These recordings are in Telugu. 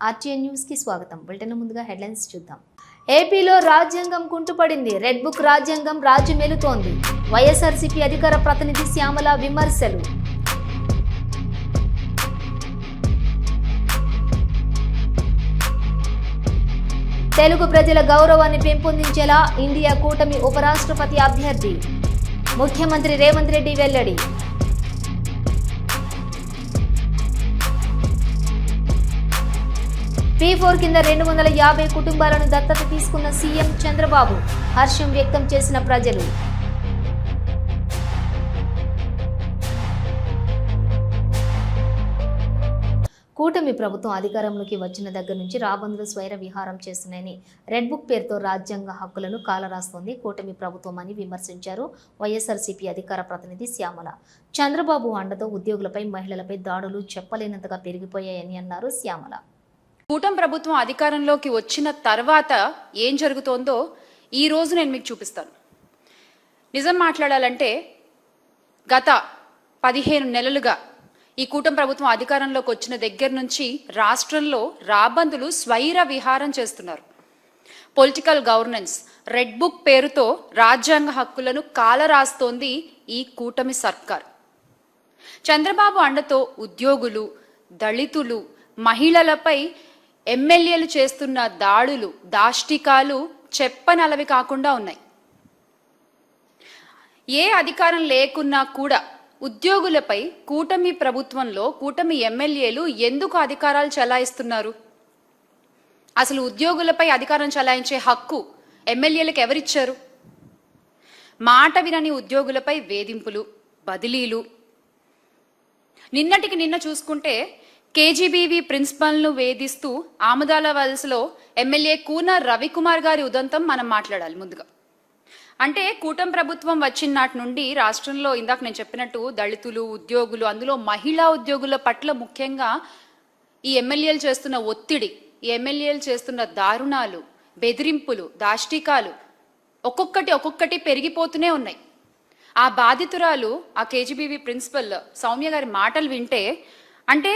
ఆర్టీఎన్ న్యూస్ కి స్వాగతం. బులెటిన్ ముందుగా హెడ్లైన్స్ చూద్దాం. ఏపీలో రాజ్యాంగం కుంటుపడింది. రెడ్ బుక్ రాజ్యాంగం రాజ్యమేలుతోంది. వైఎస్ఆర్సీపీ అధికార ప్రతినిధి శ్యామల విమర్శలు. తెలుగు ప్రజల గౌరవాన్ని పెంపొందించేలా ఇండియా కూటమి ఉపరాష్ట్రపతి అభ్యర్థి. ముఖ్యమంత్రి రేవంత్ రెడ్డి వెల్లడి. P4 కింద 250 కుటుంబాలను దత్తత తీసుకున్న సీఎం చంద్రబాబు. హర్షం వ్యక్తం చేసిన ప్రజలు. కూటమి ప్రభుత్వం అధికారంలోకి వచ్చిన దగ్గర నుంచి రాబందులు స్వైర విహారం చేస్తున్నాయని రెడ్ బుక్ పేరుతో రాజ్యాంగ హక్కులను కాలరాస్తోంది కూటమి ప్రభుత్వం అని విమర్శించారు వైఎస్ఆర్సీపీ అధికార ప్రతినిధి శ్యామల. చంద్రబాబు అండతో ఉద్యోగులపై మహిళలపై దాడులు చెప్పలేనంతగా పెరిగిపోయాయని అన్నారు శ్యామల. కూటమి ప్రభుత్వం అధికారంలోకి వచ్చిన తర్వాత ఏం జరుగుతోందో ఈ రోజు నేను మీకు చూపిస్తాను. నిజం మాట్లాడాలంటే గత 15 నెలలుగా ఈ కూటమి ప్రభుత్వం అధికారంలోకి వచ్చిన దగ్గర నుంచి రాష్ట్రంలో రాబందులు స్వైర విహారం చేస్తున్నారు. పొలిటికల్ గవర్నెన్స్ రెడ్ బుక్ పేరుతో రాజ్యాంగ హక్కులను కాలరాస్తోంది ఈ కూటమి సర్కార్. చంద్రబాబు అండతో ఉద్యోగులు, దళితులు, మహిళలపై ఎమ్మెల్యేలు చేస్తున్న దాడులు, దాష్టికాలు చెప్పనలవి కాకుండా ఉన్నాయి. ఏ అధికారం లేకున్నా కూడా ఉద్యోగులపై కూటమి ప్రభుత్వంలో కూటమి ఎమ్మెల్యేలు ఎందుకు అధికారాలు చెలాయిస్తున్నారు? అసలు ఉద్యోగులపై అధికారం చెలాయించే హక్కు ఎమ్మెల్యేలకు ఎవరిచ్చారు? మాట వినని ఉద్యోగులపై వేధింపులు, బదిలీలు. నిన్నటికి నిన్న చూసుకుంటే కేజీబీవీ ప్రిన్సిపల్ను వేధిస్తూ ఆమదాల వలసలో ఎమ్మెల్యే కూన రవికుమార్ గారి ఉదంతం మనం మాట్లాడాలి ముందుగా. అంటే కూటమి ప్రభుత్వం వచ్చిన నాటి నుండి రాష్ట్రంలో ఇందాక నేను చెప్పినట్టు దళితులు, ఉద్యోగులు, అందులో మహిళా ఉద్యోగుల పట్ల ముఖ్యంగా ఈ ఎమ్మెల్యేలు చేస్తున్న ఒత్తిడి, ఈ ఎమ్మెల్యేలు చేస్తున్న దారుణాలు, బెదిరింపులు, దాష్టికాలు ఒక్కొక్కటి పెరిగిపోతూనే ఉన్నాయి. ఆ బాధితురాలు, ఆ కేజీబీవీ ప్రిన్సిపల్ సౌమ్య గారి మాటలు వింటే, అంటే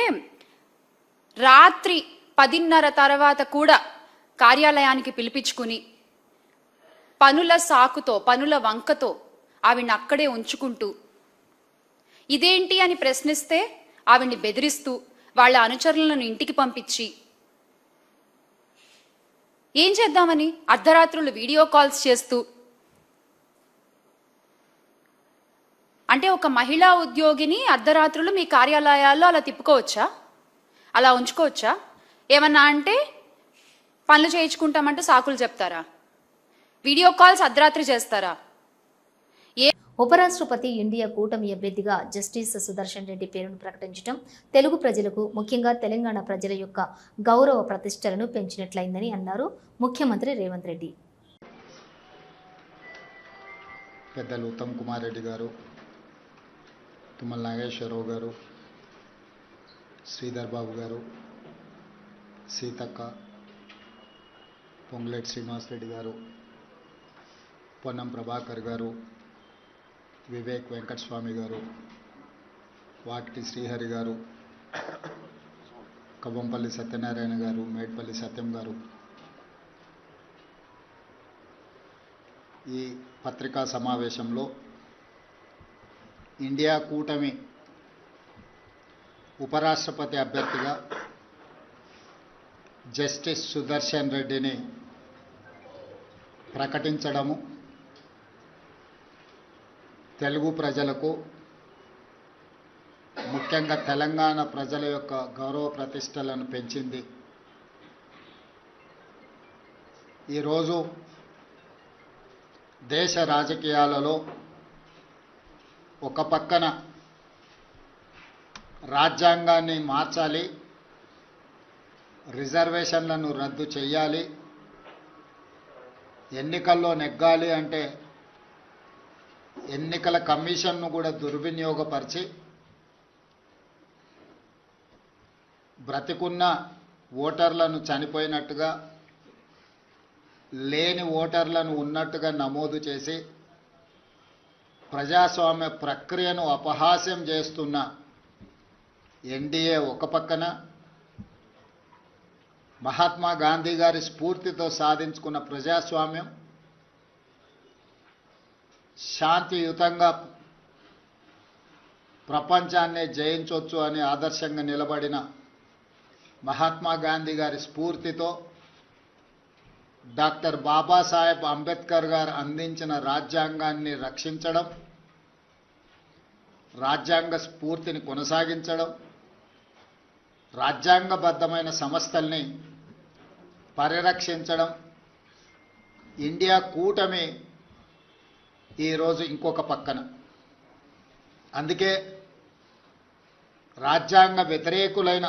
రాత్రి 10:30 తర్వాత కూడా కార్యాలయానికి పిలిపించుకుని పనుల సాకుతో, పనుల వంకతో ఆవిడ్ని అక్కడే ఉంచుకుంటూ, ఇదేంటి అని ప్రశ్నిస్తే ఆవిడ్ని బెదిరిస్తూ వాళ్ళ అనుచరులను ఇంటికి పంపించి ఏం చేద్దామని అర్ధరాత్రులు వీడియో కాల్స్ చేస్తూ, అంటే ఒక మహిళా ఉద్యోగిని అర్ధరాత్రులు మీ కార్యాలయాల్లో అలా తిప్పుకోవచ్చా? అలా ఉంచుకోవచ్చా? ఏమన్నా అంటే పనులు చేయించుకుంటామంటే సాకులు చెప్తారా? వీడియో కాల్స్ అర్ధరాత్రి చేస్తారా? ఉపరాష్ట్రపతి ఇండియా కూటమి అభ్యర్థిగా జస్టిస్ సుదర్శన్ రెడ్డి పేరును ప్రకటించడం తెలుగు ప్రజలకు, ముఖ్యంగా తెలంగాణ ప్రజల యొక్క గౌరవ ప్రతిష్టలను పెంచినట్లయిందని అన్నారు ముఖ్యమంత్రి రేవంత్ రెడ్డి. పెద్దలు ఉత్తమ్ కుమార్ రెడ్డి గారు, తుమ్మల నాగేశ్వరరావు గారు, శ్రీధర్ బాబు గారు, సీతక్క, పొంగులేటి శ్రీనివాసరెడ్డి గారు, పొన్నం ప్రభాకర్ గారు, వివేక్ వెంకటస్వామి గారు, వాకిటి శ్రీహరి గారు, కవ్వంపల్లి సత్యనారాయణ గారు, మేడ్పల్లి సత్యం గారు, ఈ పత్రికా సమావేశంలో ఇండియా కూటమి ఉపరాష్ట్రపతి అభ్యర్థిగా జస్టిస్ సుదర్శన్ రెడ్డిని ప్రకటించడము తెలుగు ప్రజలకు, ముఖ్యంగా తెలంగాణ ప్రజల యొక్క గౌరవ ప్రతిష్టలను పెంచింది. ఈరోజు దేశ రాజకీయాలలో ఒక పక్కన రాజ్యాంగాన్ని మార్చాలి, రిజర్వేషన్లను రద్దు చేయాలి, ఎన్నికల్లో నెగ్గాలి అంటే ఎన్నికల కమిషన్ను కూడా దుర్వినియోగపరిచి బ్రతికున్న ఓటర్లను చనిపోయినట్టుగా, లేని ఓటర్లను ఉన్నట్టుగా నమోదు చేసి ప్రజాస్వామ్య ప్రక్రియను అపహాస్యం చేస్తున్న ఎన్డీఏ ఒక పక్కన, మహాత్మా గాంధీ గారి స్ఫూర్తితో సాధించుకున్న ప్రజాస్వామ్యం శాంతియుతంగా ప్రపంచాన్నే జయించవచ్చు అని ఆదర్శంగా నిలబడిన మహాత్మా గాంధీ గారి స్ఫూర్తితో డాక్టర్ బాబాసాహెబ్ అంబేద్కర్ గారు అందించిన రాజ్యాంగాన్ని రక్షించడం, రాజ్యాంగ స్ఫూర్తిని కొనసాగించడం, రాజ్యాంగబద్ధమైన సంస్థల్ని పరిరక్షించడం, ఇండియా కూటమి ఈరోజు ఇంకొక పక్కన. అందుకే రాజ్యాంగ వ్యతిరేకులైన,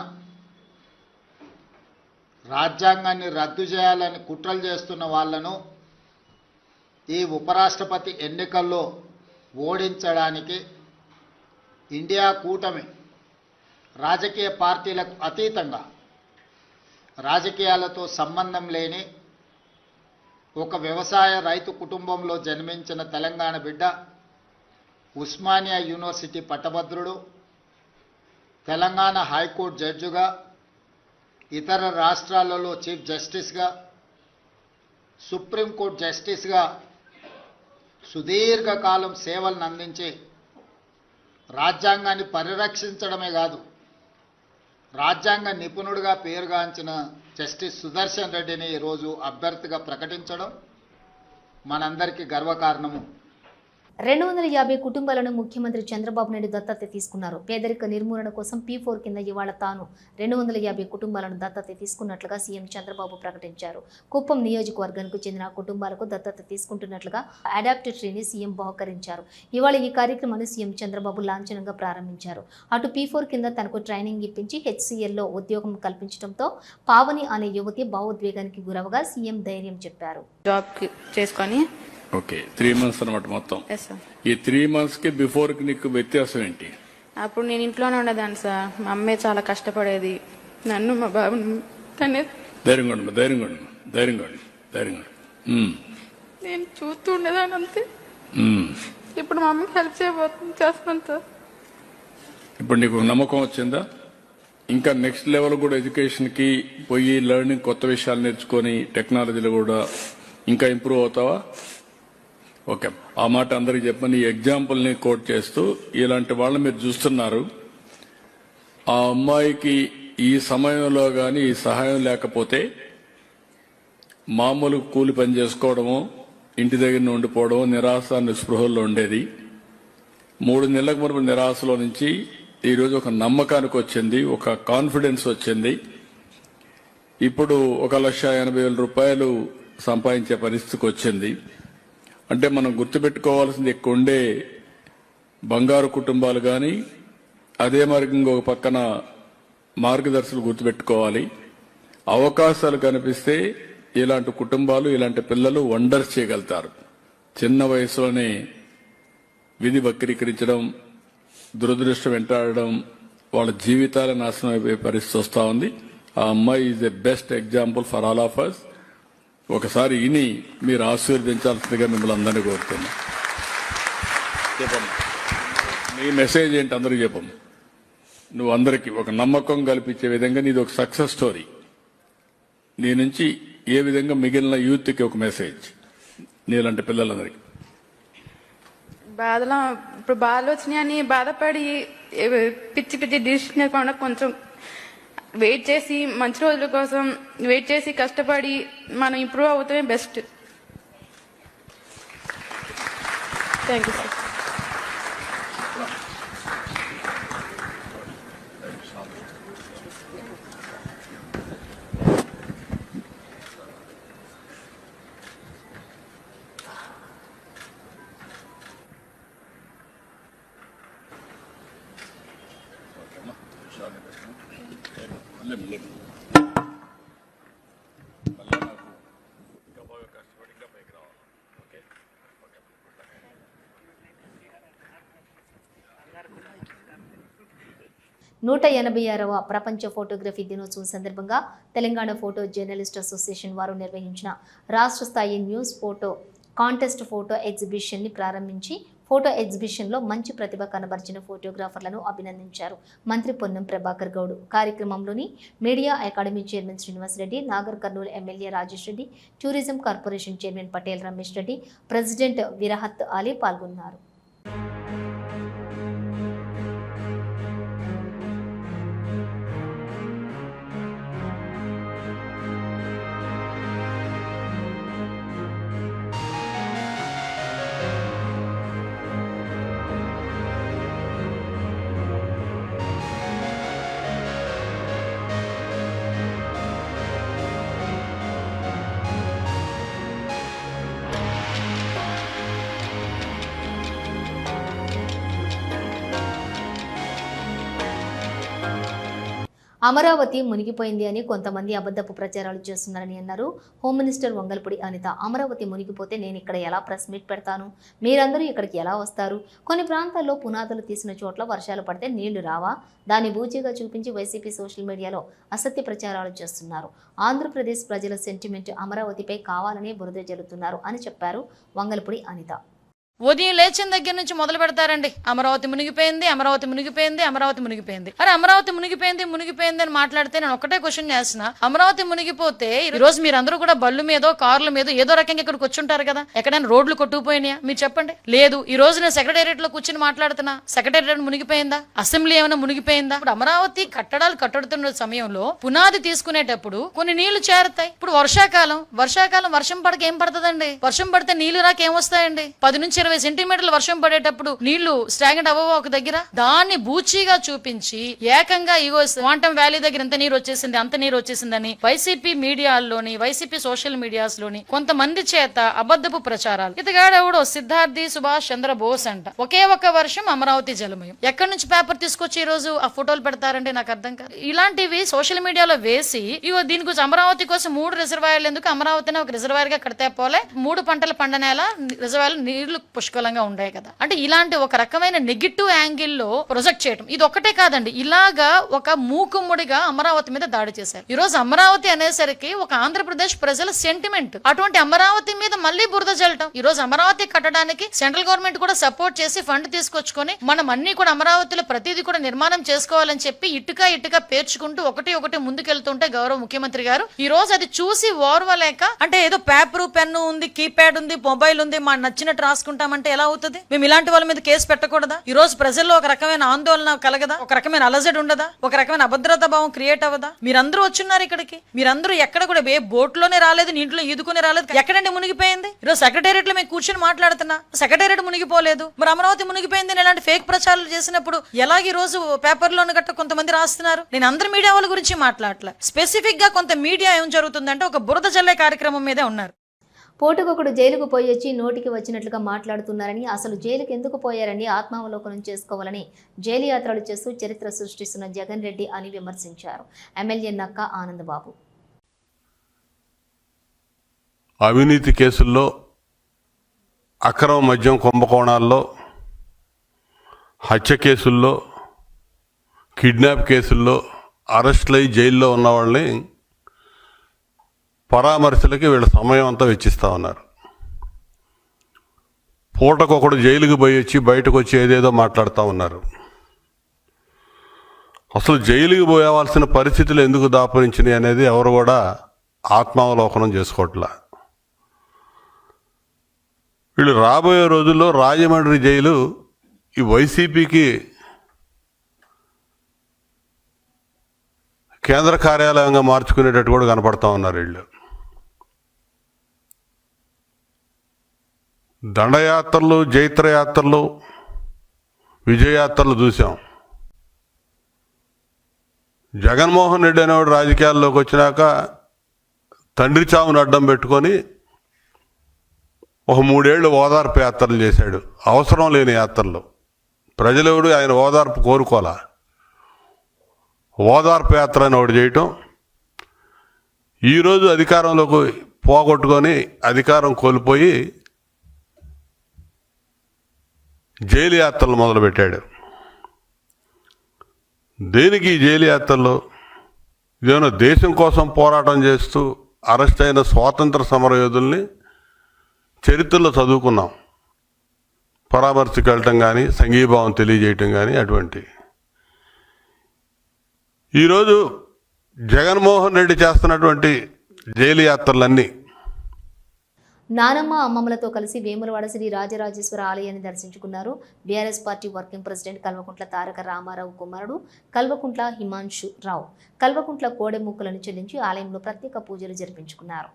రాజ్యాంగాన్ని రద్దు చేయాలని కుట్రలు చేస్తున్న వాళ్లను ఈ ఉపరాష్ట్రపతి ఎన్నికల్లో ఓడించడానికి ఇండియా కూటమి రాజకీయ పార్టీలకు అతీతంగా, రాజకీయాలతో సంబంధం లేని ఒక వ్యవసాయ రైతు కుటుంబంలో జన్మించిన తెలంగాణ బిడ్డ, ఉస్మానియా యూనివర్సిటీ పట్టభద్రుడు, తెలంగాణ హైకోర్టు జడ్జిగా, ఇతర రాష్ట్రాలలో చీఫ్ జస్టిస్గా, సుప్రీంకోర్టు జస్టిస్గా సుదీర్ఘకాలం సేవలను అందించి రాజ్యాంగాన్ని పరిరక్షించడమే కాదు, రాజ్యాంగ నిపుణుడిగా పేరుగాంచిన జస్టిస్ సుదర్శన్ రెడ్డిని ఈరోజు అభ్యర్థిగా ప్రకటించడం మనందరికీ గర్వకారణము. 250 కుటుంబాలను ముఖ్యమంత్రి చంద్రబాబు నాయుడు దత్తత తీసుకున్నారు. పేదరిక నిర్మూలన కోసం P4 కింద ఇవాళ తాను 250 కుటుంబాలను దత్తత తీసుకున్నట్లుగా సీఎం చంద్రబాబు ప్రకటించారు. కుప్పం నియోజకవర్గానికి చెందిన కుటుంబాలకు దత్తత తీసుకుంటున్నట్లుగా అడాప్ట్ ట్రీని సీఎం బహుకరించారు. ఇవాళ ఈ కార్యక్రమాన్ని సీఎం చంద్రబాబు లాంఛనంగా ప్రారంభించారు. అటు P4 కింద తనకు ట్రైనింగ్ ఇప్పించి HCLలో ఉద్యోగం కల్పించడంతో పావని అనే యువతి భావోద్వేగానికి గురవగా సీఎం ధైర్యం చెప్పారు. జాబ్ చేసుకొని ఓకే 3 మంత్స్ అనమాట మొత్తం. Yes sir. ఈ 3 మంత్స్ కి బిఫోర్ కి నీకు వ్యత్యాసం ఏంటి? అప్పుడు నేను ఇంట్లోనే ఉండేదాన్ని సార్. మా అమ్మే చాలా కష్టపడేది, నన్ను మా బాబుని. కానీ ధైర్యంగా నేను చూస్తూ ఉండేదాన్ని అంతే. ఇప్పుడు మా అమ్మకి హెల్ప్ చేస్తాను సార్. ఇప్పుడు నీకు నమ్మకం వచ్చిందా? ఇంకా నెక్స్ట్ లెవెల్ కూడా ఎడ్యుకేషన్ కి పోయి లెర్నింగ్, కొత్త విషయాలు నేర్చుకొని టెక్నాలజీలో కూడా ఇంకా ఇంప్రూవ్ అవుతావా? ఓకే, ఆ మాట అందరికి చెప్పని ఈ ఎగ్జాంపుల్ని కోట్ చేస్తూ, ఇలాంటి వాళ్ళు మీరు చూస్తున్నారు. ఆ అమ్మాయికి ఈ సమయంలో కానీ ఈ సహాయం లేకపోతే మామూలు కూలి పని చేసుకోవడమో, ఇంటి దగ్గర ఉండిపోవడమో, నిరాశ నిస్పృహల్లో ఉండేది. 3 నెలలకు ముందు నిరాశలో నుంచి ఈరోజు ఒక నమ్మకానికి వచ్చింది, ఒక కాన్ఫిడెన్స్ వచ్చింది. ఇప్పుడు 1,80,000 రూపాయలు సంపాదించే పరిస్థితికి వచ్చింది. అంటే మనం గుర్తుపెట్టుకోవాల్సింది, ఎక్కువ ఉండే బంగారు కుటుంబాలు కానీ, అదే మరి ఇంకొక పక్కన మార్గదర్శకులు గుర్తుపెట్టుకోవాలి. అవకాశాలు కనిపిస్తే ఇలాంటి కుటుంబాలు, ఇలాంటి పిల్లలు వండర్స్ చేయగలుగుతారు. చిన్న వయసులోనే విధి వక్రీకరించడం, దురదృష్టం వెంటాడడం, వాళ్ళ జీవితాల నాశనం అయిపోయే పరిస్థితి వస్తూ ఉంది. ఆ అమ్మాయి is a best example for all of us. ఒకసారి ఇని మీరు ఆశీర్వదించాల్సిందిగా మిమ్మల్ని అందరినీ కోరుతున్నా. చెప్పమ్మా, నీ మెసేజ్ ఏంటి అందరికీ చెప్పమ్మా. నువ్వు అందరికీ ఒక నమ్మకం కల్పించే విధంగా నీది ఒక సక్సెస్ స్టోరీ. నీ నుంచి ఏ విధంగా మిగిలిన యూత్కి ఒక మెసేజ్, నీలాంటి పిల్లలందరికీ. ఇప్పుడు బాధలు వచ్చినాయని బాధపడి పిచ్చి డిసిషన్ లేకుండా కొంచెం వెయిట్ చేసి, మంచి రోజుల కోసం వెయిట్ చేసి కష్టపడి మనం ఇంప్రూవ్ అవుతామే బెస్ట్. Thank you sir. నూట 86వ ప్రపంచ ఫోటోగ్రఫీ దినోత్సవం సందర్భంగా తెలంగాణ ఫోటో జర్నలిస్ట్ అసోసియేషన్ వారు నిర్వహించిన రాష్ట్ర స్థాయి న్యూస్ ఫోటో కాంటెస్ట్ ఫోటో ఎగ్జిబిషన్ని ప్రారంభించి ఫోటో ఎగ్జిబిషన్లో మంచి ప్రతిభ కనబరిచిన ఫోటోగ్రాఫర్లను అభినందించారు మంత్రి పొన్నం ప్రభాకర్ గౌడ్. కార్యక్రమంలోని media academy chairman Srinivas Reddy, Nagar Kurnool MLA Rajesh Reddy, tourism corporation chairman Patel Ramesh Reddy, president Virahat Ali పాల్గొన్నారు. అమరావతి మునిగిపోయింది అని కొంతమంది అబద్ధపు ప్రచారాలు చేస్తున్నారని అన్నారు హోమ్ మినిస్టర్ వంగల్పూడి అనిత. అమరావతి మునిగిపోతే నేను ఇక్కడ ఎలా ప్రెస్ మీట్ పెడతాను? మీరందరూ ఇక్కడికి ఎలా వస్తారు? కొన్ని ప్రాంతాల్లో పునాదులు తీసిన చోట్ల వర్షాలు పడితే నీళ్లు రావా? దాన్ని బూచిగా చూపించి వైసీపీ సోషల్ మీడియాలో అసత్య ప్రచారాలు చేస్తున్నారు. ఆంధ్రప్రదేశ్ ప్రజల సెంటిమెంట్ అమరావతిపై కావాలని బురద జల్లుతున్నారు అని చెప్పారు వంగల్పూడి అనిత. ఉదయం లేచిన దగ్గర నుంచి మొదలు పెడతారండి, అమరావతి మునిగిపోయింది, అమరావతి మునిగిపోయింది, అమరావతి మునిగిపోయింది. అరే అమరావతి మునిగిపోయింది మునిగిపోయింది అని మాట్లాడితే నేను ఒకటే క్వశ్చన్ చేస్తున్నా, అమరావతి మునిగిపోతే ఈ రోజు మీరందరూ కూడా బళ్ళు మీదో కార్ల మీదో ఏదో రకంగా ఇక్కడికి వచ్చుంటారు కదా, ఎక్కడైనా రోడ్లు కొట్టుకుపోయినాయా మీరు చెప్పండి? లేదు. ఈ రోజు నేను సెక్రటేరియట్ లో కూర్చుని మాట్లాడుతున్నా, సెక్రటేరియట్ మునిగిపోయిందా? అసెంబ్లీ ఏమైనా మునిగిపోయిందా? ఇప్పుడు అమరావతి కట్టడాలు కట్టుతున్న సమయంలో పునాది తీసుకునేటప్పుడు కొన్ని నీళ్లు చేరుతాయి. ఇప్పుడు వర్షాకాలం వర్షం పడక ఏం పడుతుందండి? వర్షం పడితే నీళ్లు రాక ఏమొస్తాయండి? 10 నుంచి 20 సెంటీమీటర్లు వర్షం పడేటప్పుడు నీళ్లు స్టాగ్నెంట్ అవ్వవు ఒక దగ్గర. దాన్ని బూచిగా చూపించి ఏకంగా ఇగో క్వాంటమ్ వ్యాలీ దగ్గర ఎంత నీరు వచ్చేసింది అంత నీరు వచ్చేసిందని వైసీపీ మీడియాల్లోని వైసీపీ సోషల్ మీడియాస్ లోని కొంతమంది చేత అబద్ధపు ప్రచారాలు. ఇతగాడెవడో సిద్ధార్థి సుభాష్ చంద్రబోస్ అంట, ఒకే ఒక వర్షం అమరావతి జలమయం. ఎక్కడి నుంచి పేపర్ తీసుకొచ్చి ఈ రోజు ఆ ఫోటోలు పెడతారంటే నాకు అర్థం కాదు. ఇలాంటివి సోషల్ మీడియాలో వేసి ఇగో దీని గురించి అమరావతి కోసం 3 రిజర్వాయర్లు ఎందుకు, అమరావతిని ఒక రిజర్వాయర్ గా కడితే పోలే, 3 పంటల పండనేలా రిజర్వాయర్లు నీళ్లు పుష్కలంగా ఉండే కదా. అంటే ఇలాంటి ఒక రకమైన నెగిటివ్ యాంగిల్లో ప్రొజెక్ట్ చేయడం ఇది ఒక్కటే కాదండి, ఇలాగా ఒక మూకుమ్ముడిగా అమరావతి మీద దాడి చేశారు. ఈ రోజు అమరావతి అనేసరికి ఒక ఆంధ్రప్రదేశ్ ప్రజల సెంటిమెంట్, అటువంటి అమరావతి మీద మళ్ళీ బురద జల్లటం. ఈ రోజు అమరావతి కట్టడానికి సెంట్రల్ గవర్నమెంట్ కూడా సపోర్ట్ చేసి ఫండ్ తీసుకొచ్చుకొని మనం అన్ని కూడా అమరావతిలో ప్రతిదీ కూడా నిర్మాణం చేసుకోవాలని చెప్పి ఇటుక పేర్చుకుంటూ ఒకటి ముందుకెళ్తుంటే గౌరవ ముఖ్యమంత్రి గారు ఈ రోజు అది చూసి ఓర్వలేక, అంటే ఏదో పేపర్ పెన్ను ఉంది, కీప్యాడ్ ఉంది, మొబైల్ ఉంది, మా నచ్చినట్టు రాసుకుంటామంటే ఎలా అవుతుంది? మేము ఇలాంటి వాళ్ళ మీద కేసు పెట్టకూడదా? ఈ రోజు ప్రజల్లో ఒక రకమైన ఆందోళన కలగదా? ఒక రకమైన అలజడి ఉండదా? ఒక రకమైన అభద్రతా భావం క్రియేట్ అవ్వదా? మీరందరూ వచ్చున్నారు ఇక్కడికి, మీరందరూ ఎక్కడ కూడా ఏ బోట్లోనే రాలేదు, నీటిలో ఈదుకునే రాలేదు, ఎక్కడండి మునిగిపోయింది? ఈరోజు సెక్రటేరియట్ లో మేము కూర్చొని మాట్లాడుతున్నా, సెక్రటేరియట్ మునిగిపోలేదు, మరి అమరావతి మునిగిపోయింది ఇలాంటి ఫేక్ ప్రచారాలు చేసినప్పుడు ఎలాగ ఈ రోజు పేపర్లోని గట్ట కొంతమంది రాస్తున్నారు? నేను అందరి మీడియా వాళ్ళ గురించి మాట్లాడలే, స్పెసిఫిక్ గా కొంత మీడియా ఏం జరుగుతుందంటే ఒక బురద జల్లే కార్యక్రమం మీదే ఉన్నారు. పూటకొకడు జైలుకు పోయొచ్చి నోటికి వచ్చినట్లుగా మాట్లాడుతున్నారని, అసలు జైలుకు ఎందుకు పోయారని ఆత్మావలోకనం చేసుకోవాలని జైలు యాత్రలు చేస్తూ చరిత్ర సృష్టిస్తున్న జగన్ రెడ్డి అని విమర్శించారు ఎమ్మెల్యే నక్కా ఆనందబాబు. అవినీతి కేసుల్లో, అక్రమ మద్యం కుంభకోణాల్లో, హత్య కేసుల్లో, కిడ్నాప్ కేసుల్లో అరెస్టులై జైల్లో ఉన్న వాళ్ళని పరామర్శలకి వీళ్ళ సమయం అంతా వెచ్చిస్తూ ఉన్నారు. పూటకొకడు జైలుకి పోయి వచ్చి బయటకు వచ్చి ఏదేదో మాట్లాడుతూ ఉన్నారు. అసలు జైలుకి పోయవలసిన పరిస్థితులు ఎందుకు దాపురించినాయి అనేది ఎవరు కూడా ఆత్మావలోకనం చేసుకోవట్లా. వీళ్ళు రాబోయే రోజుల్లో రాజమండ్రి జైలు ఈ వైసీపీకి కేంద్ర కార్యాలయంగా మార్చుకునేటట్టు కూడా కనపడతా ఉన్నారు. వీళ్ళు దండయాత్రలు, జైత్రయాత్రలు, విజయయాత్రలు చూసాం. జగన్మోహన్ రెడ్డి అనేవాడు రాజకీయాల్లోకి వచ్చినాక తండ్రి చావును అడ్డం పెట్టుకొని ఒక 3 ఏళ్ళు ఓదార్పు యాత్రలు చేశాడు. అవసరం లేని యాత్రలు. ప్రజలెవడు ఆయన ఓదార్పు కోరుకోలా. ఓదార్పు యాత్ర అని ఒకటి చేయటం, ఈరోజు అధికారంలోకి పోగొట్టుకొని అధికారం కోల్పోయి జైలు యాత్రలు మొదలుపెట్టాడు. దేనికి జైలు యాత్రలో? ఇదేమో దేశం కోసం పోరాటం చేస్తూ అరెస్ట్ అయిన స్వాతంత్ర సమరయోధుల్ని చరిత్రలో చదువుకున్నాం. పరామర్శకు వెళ్ళటం కానీ సంఘీభావం తెలియజేయటం కానీ అటువంటి. ఈరోజు జగన్మోహన్ రెడ్డి చేస్తున్నటువంటి జైలు యాత్రలన్నీ నానమ్మ అమ్మమ్మలతో కలిసి వేములవాడ శ్రీ రాజరాజేశ్వర ఆలయాన్ని దర్శించుకున్నారు. BRS party working president Kalvakuntla Taraka Ramarao కుమారుడు కల్వకుంట్ల హిమాంశు రావు కల్వకుంట్ల కోడెముక్కలను చెల్లించి ఆలయంలో ప్రత్యేక పూజలు జరిపించుకున్నారు.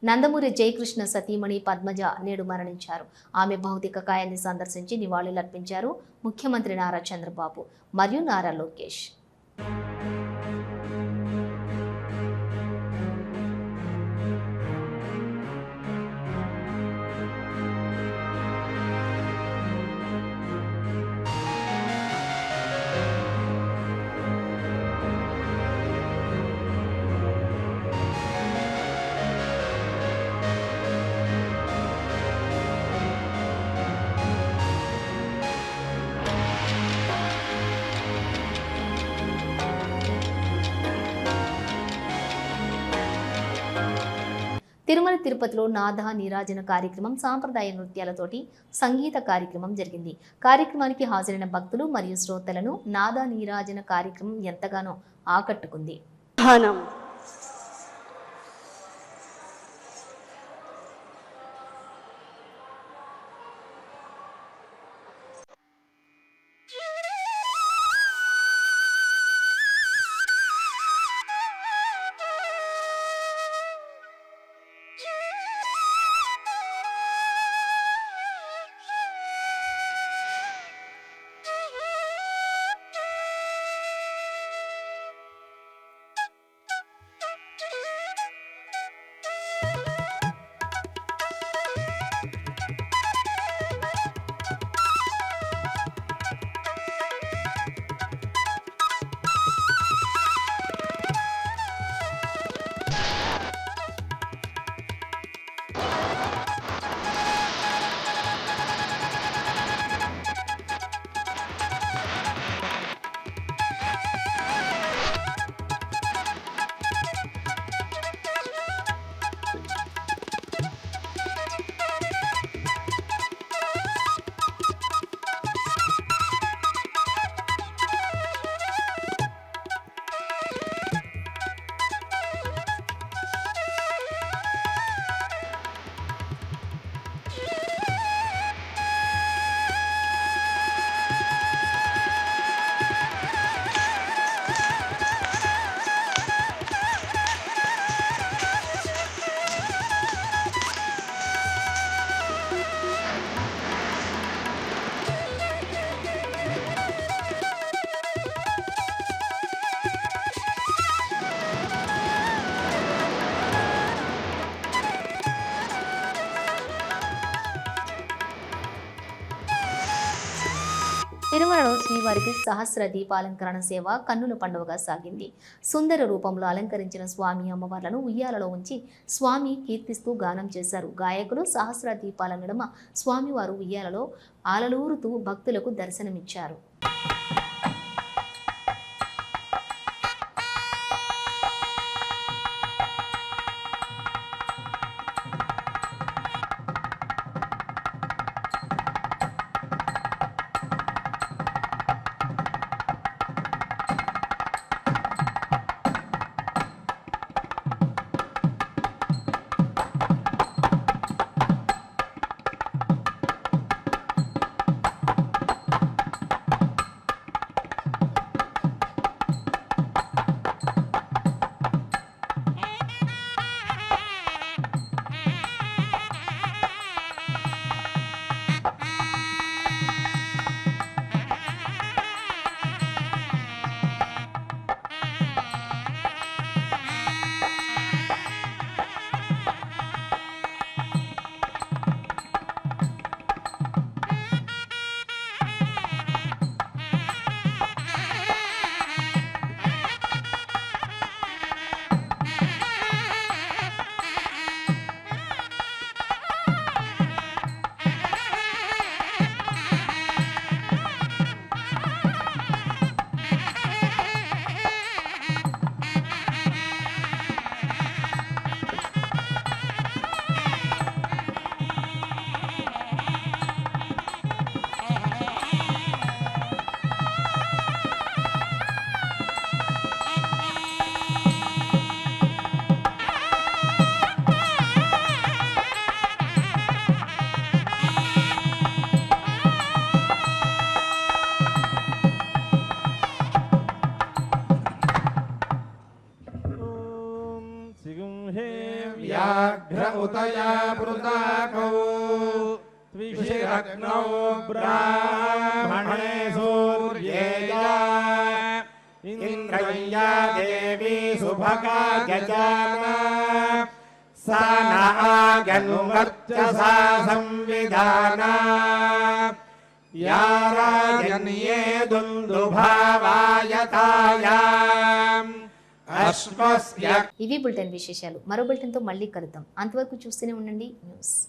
నందమూరి జయకృష్ణ సతీమణి పద్మజ నేడు మరణించారు. ఆమె భౌతిక కాయాన్ని సందర్శించి నివాళులర్పించారు ముఖ్యమంత్రి నారా చంద్రబాబు మరియు నారా లోకేష్. తిరుమల తిరుపతిలో నాద నీరాజన కార్యక్రమం సాంప్రదాయ నృత్యాలతోటి సంగీత కార్యక్రమం జరిగింది. కార్యక్రమానికి హాజరైన భక్తులు మరియు శ్రోతలను నాద నీరాజన కార్యక్రమం ఎంతగానో ఆకట్టుకుంది. తిరుమలలో శ్రీవారికి సహస్ర దీపాలంకరణ సేవ కన్నుల పండుగగా సాగింది. సుందర రూపంలో అలంకరించిన స్వామి అమ్మవార్లను ఉయ్యాలలో ఉంచి స్వామి కీర్తిస్తూ గానం చేశారు. గాయకులు సహస్ర దీపాల నడుమ స్వామివారు ఉయ్యాలలో ఆలలూరుతూ భక్తులకు దర్శనమిచ్చారు. व्याघ्र उतया पृताकौ त्विषिरग्नौ ब्राह्मणे सूर्येया इन्द्रय्या देवी सुभगा गजाना सा न आगन्वर्चसा संविधाना या राजन्ये दुन्दुभावायतायाम् अश्वस्य ఇవి బులెటిన్ విశేషాలు. మరో బులెటిన్తో మళ్ళీ కలుద్దాం. అంతవరకు చూస్తూనే ఉండండి న్యూస్.